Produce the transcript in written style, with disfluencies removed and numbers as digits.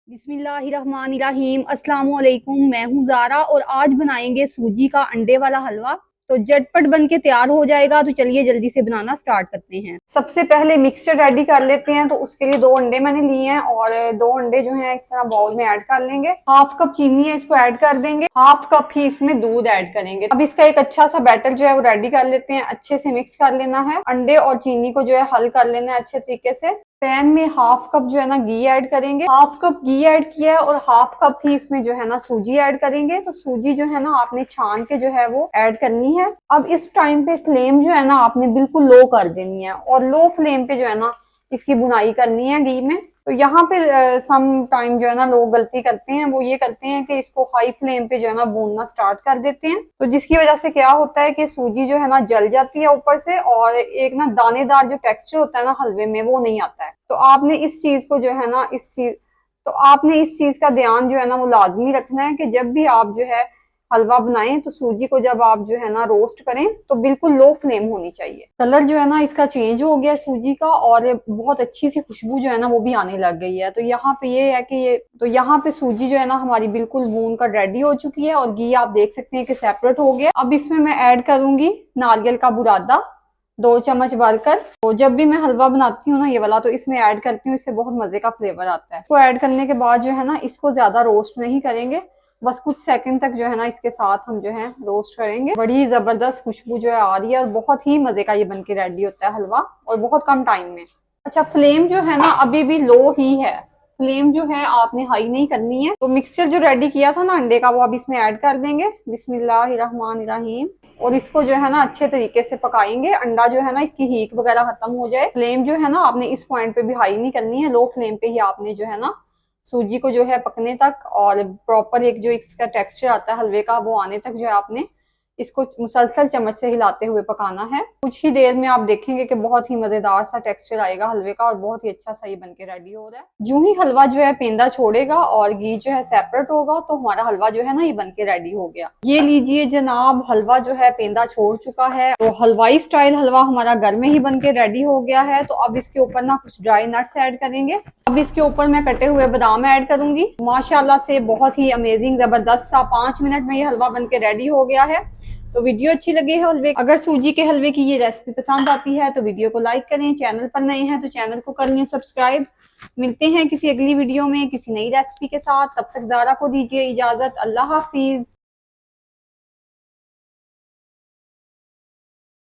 बिस्मिल्लाहिर्रहमानिर्रहीम अस्सलाम वालेकुम। मैं हूँ ज़ारा और आज बनाएंगे सूजी का अंडे वाला हलवा। तो झटपट बन के तैयार हो जाएगा। तो चलिए जल्दी से बनाना स्टार्ट करते हैं। सबसे पहले मिक्सचर रेडी कर लेते हैं। तो उसके लिए 2 अंडे मैंने लिए हैं और 2 अंडे जो हैं इस तरह बाउल में ऐड कर लेंगे। हाफ कप चीनी है, इसको ऐड कर देंगे। हाफ कप ही इसमें दूध ऐड करेंगे। अब इसका एक अच्छा सा बैटर जो है वो रेडी कर लेते हैं। अच्छे से मिक्स कर लेना है। अंडे और चीनी को जो है हल कर लेना है अच्छे तरीके से। पैन में हाफ कप जो है ना घी ऐड करेंगे। हाफ कप घी ऐड किया है और हाफ कप ही इसमें जो है ना सूजी ऐड करेंगे। तो सूजी जो है ना आपने छान के जो है वो ऐड करनी है। अब इस टाइम पे फ्लेम जो है ना आपने बिल्कुल लो कर देनी है और लो फ्लेम पे जो है ना इसकी बुनाई करनी है घी में। तो यहाँ पे सम टाइम जो है ना लोग गलती करते हैं, वो ये करते हैं कि इसको हाई फ्लेम पे जो है ना भूनना स्टार्ट कर देते हैं। तो जिसकी वजह से क्या होता है कि सूजी जो है ना जल जाती है ऊपर से और एक ना दानेदार जो टेक्सचर होता है ना हलवे में वो नहीं आता है। तो आपने इस चीज को जो है ना आपने इस चीज का ध्यान जो है ना वो लाजमी रखना है कि जब भी आप जो है हलवा बनाएं तो सूजी को जब आप जो है ना रोस्ट करें तो बिल्कुल लो फ्लेम होनी चाहिए। कलर जो है ना इसका चेंज हो गया सूजी का और बहुत अच्छी सी खुशबू जो है ना वो भी आने लग गई है। तो यहाँ पे ये है कि यहाँ पे सूजी जो है ना हमारी बिल्कुल भून कर रेडी हो चुकी है और घी आप देख सकते हैं कि सेपरेट हो गया। अब इसमें मैं ऐड करूंगी नारियल का बुरादा 2 चम्मच भरकर। तो जब भी मैं हलवा बनाती हूँ ना ये वाला तो इसमें ऐड करती हूँ, इससे बहुत मजे का फ्लेवर आता है। इसको ऐड करने के बाद जो है ना इसको ज्यादा रोस्ट नहीं करेंगे, बस कुछ सेकंड तक जो है ना इसके साथ हम जो है रोस्ट करेंगे। बड़ी जबरदस्त खुशबू जो है आ रही है और बहुत ही मजे का ये बनके रेडी होता है हलवा और बहुत कम टाइम में। अच्छा, फ्लेम जो है ना अभी भी लो ही है, फ्लेम जो है आपने हाई नहीं करनी है। तो मिक्सचर जो रेडी किया था ना अंडे का वो अब इसमें ऐड कर देंगे। बिस्मिल्लाहिर्रहमानिर्रहीम। और इसको जो है ना अच्छे तरीके से पकाएंगे। अंडा जो है ना इसकी हीट वगैरह खत्म हो जाए। फ्लेम जो है ना आपने इस पॉइंट पे भी हाई नहीं करनी है, लो फ्लेम पे ही आपने जो है ना सूजी को जो है पकने तक और प्रॉपर एक जो इसका टेक्सचर आता है हलवे का वो आने तक जो है आपने इसको मुसलसल चम्मच से हिलाते हुए पकाना है। कुछ ही देर में आप देखेंगे कि बहुत ही मजेदार सा टेक्सचर आएगा हलवे का और बहुत ही अच्छा सा ये बनके रेडी हो रहा है। जो ही हलवा जो है पेंदा छोड़ेगा और घी जो है सेपरेट होगा तो हमारा हलवा जो है ना ये बनके रेडी हो गया। ये लीजिए जनाब, हलवा जो है पेंदा छोड़ चुका है। तो हलवाई स्टाइल हलवा हमारा घर में ही बनके रेडी हो गया है। तो अब इसके ऊपर ना कुछ ड्राई नट्स ऐड करेंगे। अब इसके ऊपर मैं कटे हुए बादाम ऐड करूंगी। माशाल्लाह से बहुत ही अमेजिंग जबरदस्त सा 5 मिनट में ये हलवा बनके रेडी हो गया है। तो वीडियो अच्छी लगी है हलवे, अगर सूजी के हलवे की ये रेसिपी पसंद आती है तो वीडियो को लाइक करें। चैनल पर नए हैं तो चैनल को कर लें सब्सक्राइब। मिलते हैं किसी अगली वीडियो में किसी नई रेसिपी के साथ। तब तक ज़ारा को दीजिए इजाजत। अल्लाह हाफिज।